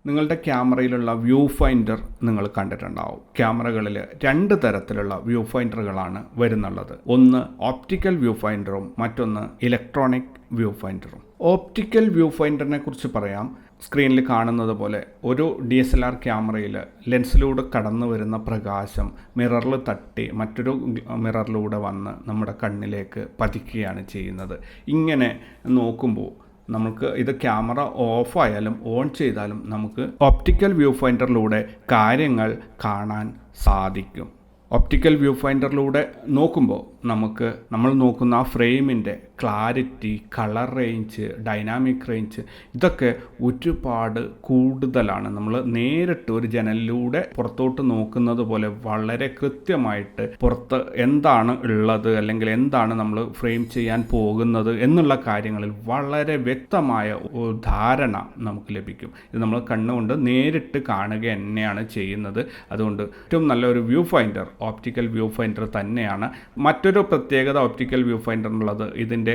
നിങ്ങളുടെ ക്യാമറയിലുള്ള view finder നിങ്ങൾ കണ്ടിട്ടുണ്ടാവും. ക്യാമറകളിൽ 2 തരത്തിലുള്ള വ്യൂ ഫൈൻഡറുകളാണ് വരുന്നുള്ളത്. ഒന്ന് ഓപ്റ്റിക്കൽ വ്യൂ ഫൈൻഡറും മറ്റൊന്ന് ഇലക്ട്രോണിക് വ്യൂ ഫൈൻഡറും. ഓപ്റ്റിക്കൽ വ്യൂ ഫൈൻഡറിനെ കുറിച്ച് പറയാം. സ്ക്രീനിൽ കാണുന്നത് പോലെ ഒരു DSLR ക്യാമറയിൽ ലെൻസിലൂടെ കടന്നു വരുന്ന പ്രകാശം മിററിൽ തട്ടി മറ്റൊരു മിററിലൂടെ വന്ന് നമ്മുടെ കണ്ണിലേക്ക് പതിക്കുകയാണ് ചെയ്യുന്നത്. ഇങ്ങനെ നോക്കുമ്പോൾ നമുക്ക് ഇത് ക്യാമറ ഓഫായാലും ഓൺ ചെയ്താലും നമുക്ക് ഓപ്റ്റിക്കൽ വ്യൂ ഫൈൻഡറിലൂടെ കാര്യങ്ങൾ കാണാൻ സാധിക്കും. ഓപ്റ്റിക്കൽ വ്യൂ ഫൈൻഡറിലൂടെ നോക്കുമ്പോൾ നമുക്ക് നമ്മൾ നോക്കുന്ന ആ ഫ്രെയിമിൻ്റെ clarity, colour range, dynamic range ഇതൊക്കെ ഒരുപാട് കൂടുതലാണ്. നമ്മൾ നേരിട്ട് ഒരു ജനലിലൂടെ പുറത്തോട്ട് നോക്കുന്നത് പോലെ വളരെ കൃത്യമായിട്ട് പുറത്ത് എന്താണ് ഉള്ളത് അല്ലെങ്കിൽ എന്താണ് നമ്മൾ ഫ്രെയിം ചെയ്യാൻ പോകുന്നത് എന്നുള്ള കാര്യങ്ങളിൽ വളരെ വ്യക്തമായ ഒരു ധാരണ നമുക്ക് ലഭിക്കും. ഇത് നമ്മൾ കണ്ണുകൊണ്ട് നേരിട്ട് കാണുക തന്നെയാണ് ചെയ്യുന്നത്. അതുകൊണ്ട് ഏറ്റവും നല്ലൊരു view finder optical view finder തന്നെയാണ്. മറ്റൊരു പ്രത്യേകത ഓപ്റ്റിക്കൽ വ്യൂ ഫൈൻഡറിനുള്ളത് ഇതിൻ്റെ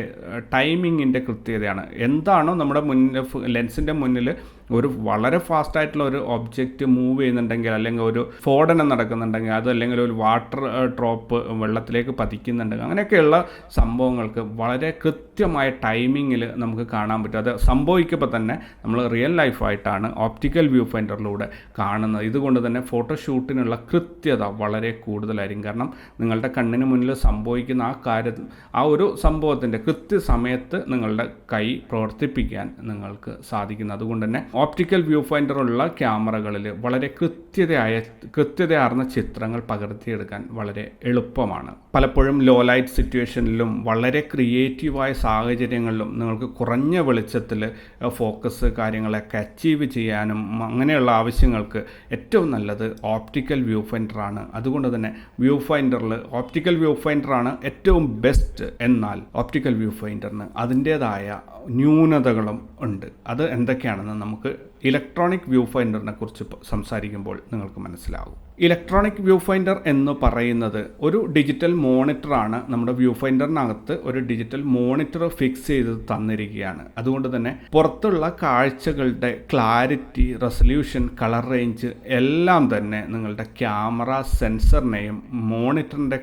ടൈമിങ്ങിൻ്റെ കൃത്യതയാണ്. എന്താണോ നമ്മുടെ മുന്നിൽ ലെൻസിൻ്റെ മുന്നിൽ ഒരു വളരെ ഫാസ്റ്റായിട്ടുള്ള ഒരു ഒബ്ജക്റ്റ് മൂവ് ചെയ്യുന്നുണ്ടെങ്കിൽ അല്ലെങ്കിൽ ഒരു സ്ഫോടനം നടക്കുന്നുണ്ടെങ്കിൽ അത് അല്ലെങ്കിൽ ഒരു വാട്ടർ ഡ്രോപ്പ് വെള്ളത്തിലേക്ക് പതിക്കുന്നുണ്ടെങ്കിൽ അങ്ങനെയൊക്കെയുള്ള സംഭവങ്ങൾക്ക് വളരെ കൃത്യമായ ടൈമിങ്ങിൽ നമുക്ക് കാണാൻ പറ്റും. അത് സംഭവിക്കുമ്പോൾ തന്നെ നമ്മൾ റിയൽ ലൈഫായിട്ടാണ് ഓപ്റ്റിക്കൽ വ്യൂ ഫൈൻഡറിലൂടെ കാണുന്നത്. ഇതുകൊണ്ട് തന്നെ ഫോട്ടോഷൂട്ടിനുള്ള കൃത്യത വളരെ കൂടുതലായിരിക്കും. കാരണം നിങ്ങളുടെ കണ്ണിന് മുന്നിൽ സംഭവിക്കുന്ന ആ ഒരു സംഭവത്തിൻ്റെ കൃത്യസമയത്ത് നിങ്ങളുടെ കൈ പ്രവർത്തിപ്പിക്കാൻ നിങ്ങൾക്ക് സാധിക്കുന്നു. അതുകൊണ്ട് തന്നെ ഓപ്റ്റിക്കൽ വ്യൂ ഫൈൻഡറുള്ള ക്യാമറകളിൽ വളരെ കൃത്യതയാർന്ന ചിത്രങ്ങൾ പകർത്തിയെടുക്കാൻ വളരെ എളുപ്പമാണ്. പലപ്പോഴും ലോ ലൈറ്റ് സിറ്റുവേഷനിലും വളരെ ക്രിയേറ്റീവായ സാഹചര്യങ്ങളിലും നിങ്ങൾക്ക് കുറഞ്ഞ വെളിച്ചത്തിൽ ഫോക്കസ് കാര്യങ്ങളൊക്കെ അച്ചീവ് ചെയ്യാനും അങ്ങനെയുള്ള ആവശ്യങ്ങൾക്ക് ഏറ്റവും നല്ലത് ഓപ്റ്റിക്കൽ വ്യൂ ഫൈൻഡറാണ്. അതുകൊണ്ട് തന്നെ ഓപ്റ്റിക്കൽ വ്യൂ ഫൈൻഡറാണ് ഏറ്റവും ബെസ്റ്റ്. എന്നാൽ ഓപ്റ്റിക്കൽ വ്യൂ ഫൈൻഡറിന് അതിൻ്റേതായ ന്യൂനതകളും ഉണ്ട്. അത് എന്തൊക്കെയാണെന്ന് നമുക്ക് ഇലക്ട്രോണിക് വ്യൂ ഫൈൻഡറിനെ കുറിച്ച് സംസാരിക്കുമ്പോൾ നിങ്ങൾക്ക് മനസ്സിലാകും. ഇലക്ട്രോണിക് വ്യൂ ഫൈൻഡർ എന്ന് പറയുന്നത് ഒരു ഡിജിറ്റൽ മോണിറ്ററാണ്. നമ്മുടെ വ്യൂ ഫൈൻഡറിനകത്ത് ഒരു ഡിജിറ്റൽ മോണിറ്റർ ഫിക്സ് ചെയ്ത് തന്നിരിക്കുകയാണ്. അതുകൊണ്ട് തന്നെ പുറത്തുള്ള കാഴ്ചകളുടെ ക്ലാരിറ്റി, റെസൊല്യൂഷൻ, കളർ റേഞ്ച് എല്ലാം തന്നെ നിങ്ങളുടെ ക്യാമറ സെൻസറിനെയും മോണിറ്ററിൻ്റെ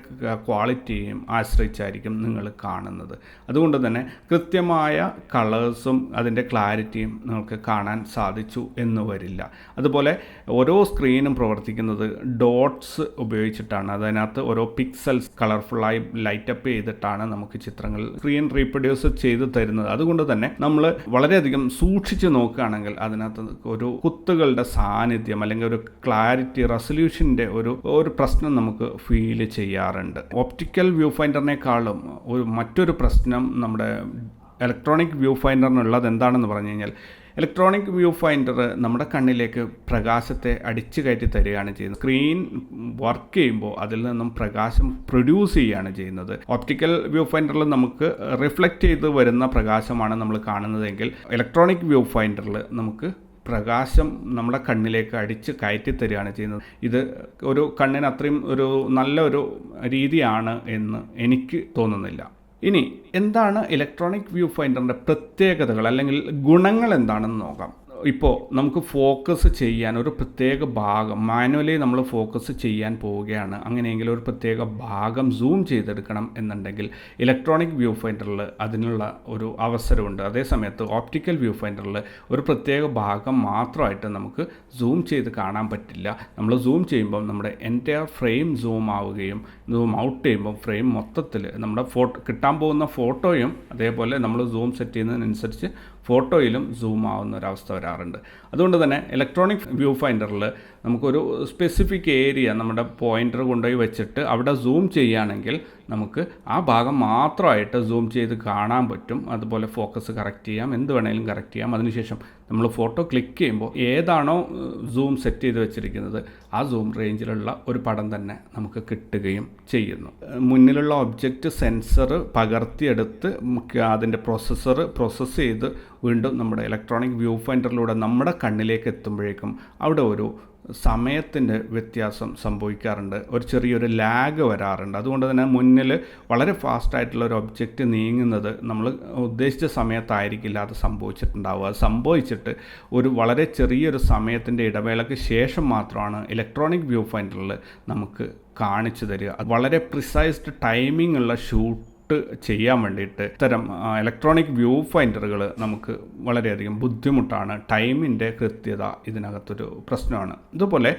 ക്വാളിറ്റിയെയും ആശ്രയിച്ചായിരിക്കും നിങ്ങൾ കാണുന്നത്. അതുകൊണ്ട് തന്നെ കൃത്യമായ കളേഴ്സും അതിൻ്റെ ക്ലാരിറ്റിയും നിങ്ങൾക്ക് കാണാൻ സാധിച്ചു എന്ന് വരില്ല. അതുപോലെ ഓരോ സ്ക്രീനും പ്രവർത്തിക്കുന്നത് ഡോട്ട്സ് ഉപയോഗിച്ചിട്ടാണ്. അതിനകത്ത് ഓരോ പിക്സൽസ് കളർഫുള്ളായി ലൈറ്റപ്പ് ചെയ്തിട്ടാണ് നമുക്ക് ചിത്രങ്ങൾ സ്ക്രീൻ റീപ്രൊഡ്യൂസ് ചെയ്ത് തരുന്നത്. അതുകൊണ്ട് തന്നെ നമ്മൾ വളരെയധികം സൂക്ഷിച്ച് നോക്കുകയാണെങ്കിൽ അതിനകത്ത് ഒരു കുത്തുകളുടെ സാന്നിധ്യം അല്ലെങ്കിൽ ഒരു ക്ലാരിറ്റി, റെസൊല്യൂഷൻ്റെ ഒരു പ്രശ്നം നമുക്ക് ഫീൽ ചെയ്യാറുണ്ട്. ഓപ്റ്റിക്കൽ വ്യൂ ഫൈൻഡറിനേക്കാളും മറ്റൊരു പ്രശ്നം നമ്മുടെ ഇലക്ട്രോണിക് വ്യൂ ഫൈൻഡറിനുള്ളത് എന്താണെന്ന് പറഞ്ഞു കഴിഞ്ഞാൽ, ഇലക്ട്രോണിക് വ്യൂ ഫൈൻഡർ നമ്മുടെ കണ്ണിലേക്ക് പ്രകാശത്തെ അടിച്ചു കയറ്റി തരികയാണ് ചെയ്യുന്നത്. സ്ക്രീൻ വർക്ക് ചെയ്യുമ്പോൾ അതിൽ നിന്നും പ്രകാശം പ്രൊഡ്യൂസ് ചെയ്യുകയാണ് ചെയ്യുന്നത്. ഓപ്റ്റിക്കൽ വ്യൂ ഫൈൻഡറിൽ നമുക്ക് റിഫ്ലക്റ്റ് ചെയ്ത് വരുന്ന പ്രകാശമാണ് നമ്മൾ കാണുന്നതെങ്കിൽ ഇലക്ട്രോണിക് വ്യൂ ഫൈൻഡറിൽ നമുക്ക് പ്രകാശം നമ്മുടെ കണ്ണിലേക്ക് അടിച്ച് കയറ്റി തരികയാണ് ചെയ്യുന്നത്. ഇത് ഒരു കണ്ണിന് അത്രയും ഒരു നല്ലൊരു രീതിയാണ് എന്ന് എനിക്ക് തോന്നുന്നില്ല. ഇനി എന്താണ് ഇലക്ട്രോണിക് വ്യൂ ഫൈൻഡറിൻ്റെ പ്രത്യേകതകൾ അല്ലെങ്കിൽ ഗുണങ്ങൾ എന്താണെന്ന് നോക്കാം. ഇപ്പോൾ നമുക്ക് ഫോക്കസ് ചെയ്യാൻ ഒരു പ്രത്യേക ഭാഗം മാനുവലി നമ്മൾ ഫോക്കസ് ചെയ്യാൻ പോവുകയാണ്. അങ്ങനെയെങ്കിൽ ഒരു പ്രത്യേക ഭാഗം സൂം ചെയ്തെടുക്കണം എന്നുണ്ടെങ്കിൽ ഇലക്ട്രോണിക് വ്യൂ ഫൈൻഡറിൽ അതിനുള്ള ഒരു അവസരമുണ്ട്. അതേസമയത്ത് ഓപ്റ്റിക്കൽ വ്യൂ ഫൈൻഡറിൽ ഒരു പ്രത്യേക ഭാഗം മാത്രമായിട്ട് നമുക്ക് സൂം ചെയ്ത് കാണാൻ പറ്റില്ല. നമ്മൾ സൂം ചെയ്യുമ്പോൾ നമ്മുടെ എൻ്റയർ ഫ്രെയിം സൂം ആവുകയും സൂം ഔട്ട് ചെയ്യുമ്പോൾ ഫ്രെയിം മൊത്തത്തിൽ നമ്മുടെ കിട്ടാൻ പോകുന്ന ഫോട്ടോയും അതേപോലെ നമ്മൾ സൂം സെറ്റ് ചെയ്യുന്നതിനനുസരിച്ച് ഫോട്ടോയിലും സൂം ആവുന്ന ഒരവസ്ഥ വരാറുണ്ട്. അതുകൊണ്ട് തന്നെ ഇലക്ട്രോണിക് വ്യൂ ഫൈൻഡറിൽ നമുക്കൊരു സ്പെസിഫിക് ഏരിയ നമ്മുടെ പോയിൻ്റർ കൊണ്ടുപോയി വെച്ചിട്ട് അവിടെ സൂം ചെയ്യുകയാണെങ്കിൽ നമുക്ക് ആ ഭാഗം മാത്രമായിട്ട് സൂം ചെയ്ത് കാണാൻ പറ്റും. അതുപോലെ ഫോക്കസ് കറക്റ്റ് ചെയ്യാം, എന്ത് വേണമെങ്കിലും കറക്റ്റ് ചെയ്യാം. അതിനുശേഷം നമ്മൾ ഫോട്ടോ ക്ലിക്ക് ചെയ്യുമ്പോൾ ഏതാണോ സൂം സെറ്റ് ചെയ്ത് വെച്ചിരിക്കുന്നത് ആ സൂം റേഞ്ചിലുള്ള ഒരു പടം തന്നെ നമുക്ക് കിട്ടുകയും ചെയ്യുന്നു. മുന്നിലുള്ള ഒബ്ജക്റ്റ് സെൻസർ പകർത്തിയെടുത്ത് അതിൻ്റെ പ്രോസസ്സ് ചെയ്ത് വീണ്ടും നമ്മുടെ ഇലക്ട്രോണിക് വ്യൂ ഫൈൻഡറിലൂടെ നമ്മുടെ കണ്ണിലേക്ക് എത്തുമ്പോഴേക്കും അവിടെ ഒരു സമയത്തിൻ്റെ വ്യത്യാസം സംഭവിക്കാറുണ്ട്, ഒരു ചെറിയൊരു ലാഗ് വരാറുണ്ട്. അതുകൊണ്ട് തന്നെ മുന്നിൽ വളരെ ഫാസ്റ്റായിട്ടുള്ള ഒരു ഒബ്ജക്റ്റ് നീങ്ങുന്നത് നമ്മൾ ഉദ്ദേശിച്ച സമയത്തായിരിക്കില്ല അത് സംഭവിച്ചിട്ടുണ്ടാവുക. അത് സംഭവിച്ചിട്ട് ഒരു വളരെ ചെറിയൊരു സമയത്തിൻ്റെ ഇടവേളയ്ക്ക് ശേഷം മാത്രമാണ് ഇലക്ട്രോണിക് വ്യൂ ഫൈൻഡറിൽ നമുക്ക് കാണിച്ചു തരിക. വളരെ പ്രിസൈസ്ഡ് ടൈമിംഗ് ഉള്ള ഷൂട്ട് ചെയ്യാൻ വേണ്ടിയിട്ട് ഇത്തരം ഇലക്ട്രോണിക് വ്യൂ ഫൈൻഡറുകൾ നമുക്ക് വളരെയധികം ബുദ്ധിമുട്ടാണ്. ടൈമിൻ്റെ കൃത്യത ഇതിനകത്തൊരു പ്രശ്നമാണ്. ഇതുപോലെ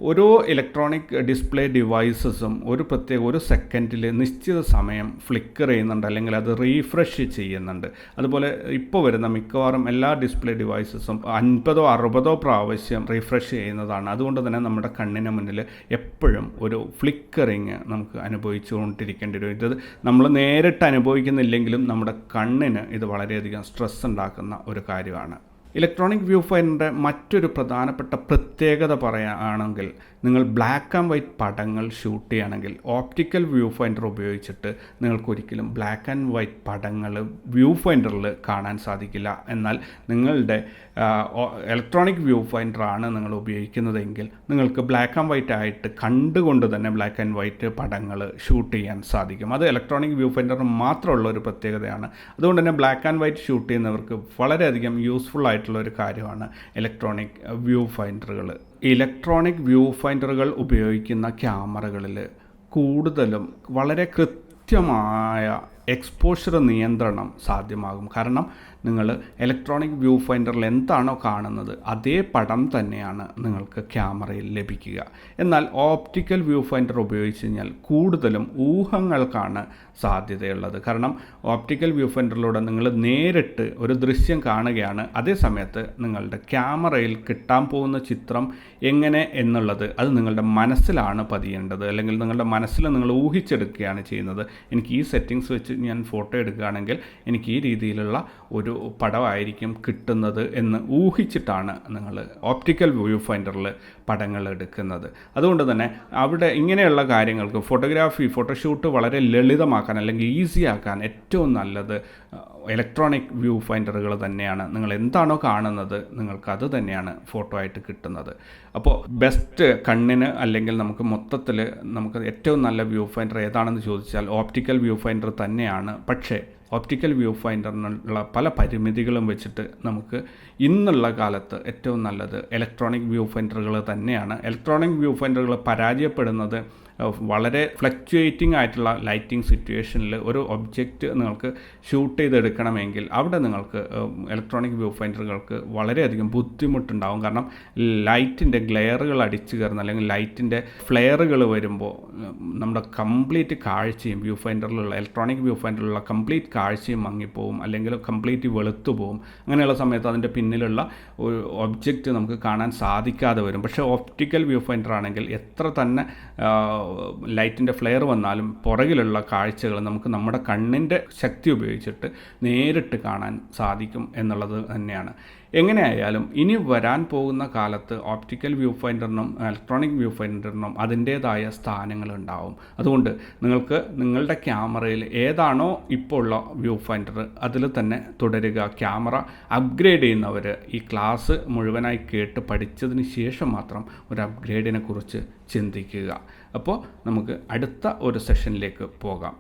ഓരോ ഇലക്ട്രോണിക് ഡിസ്പ്ലേ ഡിവൈസസും ഒരു സെക്കൻഡിൽ നിശ്ചിത സമയം ഫ്ലിക്കർ ചെയ്യുന്നുണ്ട്, അല്ലെങ്കിൽ അത് റീഫ്രഷ് ചെയ്യുന്നുണ്ട്. അതുപോലെ ഇപ്പോൾ വരുന്ന മിക്കവാറും എല്ലാ ഡിസ്പ്ലേ ഡിവൈസസും 50-60 പ്രാവശ്യം റീഫ്രഷ് ചെയ്യുന്നതാണ്. അതുകൊണ്ട് തന്നെ നമ്മുടെ കണ്ണിന് മുന്നിൽ എപ്പോഴും ഒരു ഫ്ലിക്കറിങ് നമുക്ക് അനുഭവിച്ചുകൊണ്ടിരിക്കേണ്ടി വരും. ഇത് നമ്മൾ നേരിട്ട് അനുഭവിക്കുന്നില്ലെങ്കിലും നമ്മുടെ കണ്ണിന് ഇത് വളരെയധികം സ്ട്രെസ് ഉണ്ടാക്കുന്ന ഒരു കാര്യമാണ്. ഇലക്ട്രോണിക് വ്യൂ ഫൈൻഡറിൻ്റെ മറ്റൊരു പ്രധാനപ്പെട്ട പ്രത്യേകത പറയുകയാണെങ്കിൽ, നിങ്ങൾ ബ്ലാക്ക് ആൻഡ് വൈറ്റ് പടങ്ങൾ ഷൂട്ട് ചെയ്യുകയാണെങ്കിൽ ഓപ്റ്റിക്കൽ വ്യൂ ഫൈൻഡർ ഉപയോഗിച്ചിട്ട് നിങ്ങൾക്കൊരിക്കലും ബ്ലാക്ക് ആൻഡ് വൈറ്റ് പടങ്ങൾ വ്യൂ ഫൈൻഡറിൽ കാണാൻ സാധിക്കില്ല. എന്നാൽ നിങ്ങളുടെ ഇലക്ട്രോണിക് വ്യൂ ഫൈൻഡറാണ് നിങ്ങൾ ഉപയോഗിക്കുന്നതെങ്കിൽ നിങ്ങൾക്ക് ബ്ലാക്ക് ആൻഡ് വൈറ്റ് ആയിട്ട് കണ്ടുകൊണ്ട് തന്നെ ബ്ലാക്ക് ആൻഡ് വൈറ്റ് പടങ്ങൾ ഷൂട്ട് ചെയ്യാൻ സാധിക്കും. അത് ഇലക്ട്രോണിക് വ്യൂ ഫൈൻഡറിന് മാത്രമുള്ള ഒരു പ്രത്യേകതയാണ്. അതുകൊണ്ട് തന്നെ ബ്ലാക്ക് ആൻഡ് വൈറ്റ് ഷൂട്ട് ചെയ്യുന്നവർക്ക് വളരെയധികം യൂസ്ഫുൾ ആയിട്ടുള്ള ഒരു കാര്യമാണ് ഇലക്ട്രോണിക് വ്യൂ ഫൈൻഡറുകൾ. ഇലക്ട്രോണിക് വ്യൂ ഫൈൻഡറുകൾ ഉപയോഗിക്കുന്ന ക്യാമറകളിൽ കൂടുതലും വളരെ കൃത്യമായ എക്സ്പോഷർ നിയന്ത്രണം സാധ്യമാകും. കാരണം നിങ്ങൾ ഇലക്ട്രോണിക് വ്യൂ ഫൈൻഡറിൽ എന്താണോ കാണുന്നത് അതേ പടം തന്നെയാണ് നിങ്ങൾക്ക് ക്യാമറയിൽ ലഭിക്കുക. എന്നാൽ ഓപ്റ്റിക്കൽ വ്യൂ ഫൈൻഡർ ഉപയോഗിച്ച് കഴിഞ്ഞാൽ കൂടുതലും ഊഹങ്ങൾക്കാണ് സാധ്യതയുള്ളത്. കാരണം ഓപ്റ്റിക്കൽ വ്യൂ ഫൈൻഡറിലൂടെ നിങ്ങൾ നേരിട്ട് ഒരു ദൃശ്യം കാണുകയാണ്, അതേ സമയത്ത് നിങ്ങളുടെ ക്യാമറയിൽ കിട്ടാൻ പോകുന്ന ചിത്രം എങ്ങനെ എന്നുള്ളത് അത് നിങ്ങളുടെ മനസ്സിലാണ് പതിയേണ്ടത്, അല്ലെങ്കിൽ നിങ്ങളുടെ മനസ്സിൽ നിങ്ങൾ ഊഹിച്ചെടുക്കുകയാണ് ചെയ്യുന്നത്. എനിക്ക് ഈ സെറ്റിങ്സ് വെച്ച് ഞാൻ ഫോട്ടോ എടുക്കുകയാണെങ്കിൽ എനിക്ക് ഈ രീതിയിലുള്ള ഒരു പടമായിരിക്കും കിട്ടുന്നത് എന്ന് ഊഹിച്ചിട്ടാണ് നിങ്ങൾ ഓപ്റ്റിക്കൽ വ്യൂ ഫൈൻഡറിൽ പടങ്ങൾ എടുക്കുന്നത്. അതുകൊണ്ട് തന്നെ അവിടെ ഇങ്ങനെയുള്ള കാര്യങ്ങൾക്ക് ഫോട്ടോഷൂട്ട് വളരെ ലളിതമാക്കാൻ അല്ലെങ്കിൽ ഈസി ആക്കാൻ ഏറ്റവും നല്ലത് ഇലക്ട്രോണിക് വ്യൂ ഫൈൻഡറുകൾ തന്നെയാണ്. നിങ്ങൾ എന്താണോ കാണുന്നത് നിങ്ങൾക്ക് അത് തന്നെയാണ് ഫോട്ടോ ആയിട്ട് കിട്ടുന്നത്. അപ്പോൾ ബെസ്റ്റ് കണ്ണിന് അല്ലെങ്കിൽ നമുക്ക് മൊത്തത്തിൽ നമുക്ക് ഏറ്റവും നല്ല വ്യൂ ഫൈൻഡർ ഏതാണെന്ന് ചോദിച്ചാൽ ഓപ്റ്റിക്കൽ വ്യൂ ഫൈൻഡർ തന്നെയാണ്. പക്ഷേ ഓപ്റ്റിക്കൽ വ്യൂ ഫൈൻഡറിനുള്ള പല പരിമിതികളും വെച്ചിട്ട് നമുക്ക് ഇന്നുള്ള കാലത്ത് ഏറ്റവും നല്ലത് ഇലക്ട്രോണിക് വ്യൂ ഫൈൻഡറുകൾ തന്നെയാണ്. ഇലക്ട്രോണിക് വ്യൂ ഫൈൻഡറുകൾ പരാജയപ്പെടുന്നത് വളരെ ഫ്ലക്ച്വേറ്റിംഗ് ആയിട്ടുള്ള ലൈറ്റിംഗ് സിറ്റുവേഷനിൽ ഒരു ഒബ്ജക്റ്റ് നിങ്ങൾക്ക് ഷൂട്ട് ചെയ്തെടുക്കണമെങ്കിൽ അവിടെ നിങ്ങൾക്ക് ഇലക്ട്രോണിക് വ്യൂ ഫൈൻഡറുകൾക്ക് വളരെയധികം ബുദ്ധിമുട്ടുണ്ടാകും. കാരണം ലൈറ്റിൻ്റെ ഗ്ലെയറുകൾ അടിച്ചു കയറുന്ന അല്ലെങ്കിൽ ലൈറ്റിൻ്റെ ഫ്ലെയറുകൾ വരുമ്പോൾ നമ്മുടെ കംപ്ലീറ്റ് കാഴ്ചയും ഇലക്ട്രോണിക് വ്യൂ ഫൈൻഡറിലുള്ള കംപ്ലീറ്റ് കാഴ്ചയും മങ്ങിപ്പോവും, അല്ലെങ്കിൽ കംപ്ലീറ്റ് വെളുത്തു പോവും. അങ്ങനെയുള്ള സമയത്ത് അതിൻ്റെ പിന്നിലുള്ള ഒരു ഒബ്ജക്റ്റ് നമുക്ക് കാണാൻ സാധിക്കാതെ വരും. പക്ഷേ ഓപ്റ്റിക്കൽ വ്യൂ ഫൈൻഡർ ആണെങ്കിൽ എത്ര തന്നെ ലൈറ്റിൻ്റെ ഫ്ലെയർ വന്നാലും പുറകിലുള്ള കാഴ്ചകൾ നമുക്ക് നമ്മുടെ കണ്ണിൻ്റെ ശക്തി ഉപയോഗിച്ചിട്ട് നേരിട്ട് കാണാൻ സാധിക്കും എന്നുള്ളത് തന്നെയാണ്. എങ്ങനെയായാലും ഇനി വരാൻ പോകുന്ന കാലത്ത് ഓപ്റ്റിക്കൽ വ്യൂ ഫൈൻഡറിനും ഇലക്ട്രോണിക് വ്യൂ ഫൈൻഡറിനും അതിൻ്റേതായ സ്ഥാനങ്ങളുണ്ടാവും. അതുകൊണ്ട് നിങ്ങൾക്ക് നിങ്ങളുടെ ക്യാമറയിൽ ഏതാണോ ഇപ്പോൾ ഉള്ള വ്യൂ ഫൈൻഡർ അതിൽ തന്നെ തുടരുക. ക്യാമറ അപ്ഗ്രേഡ് ചെയ്യുന്നവർ ഈ ക്ലാസ് മുഴുവനായി കേട്ട് പഠിച്ചതിന് ശേഷം മാത്രം ഒരു അപ്ഗ്രേഡിനെ കുറിച്ച് ചിന്തിക്കുക. അപ്പോൾ നമുക്ക് അടുത്ത ഒരു സെഷനിലേക്ക് പോകാം.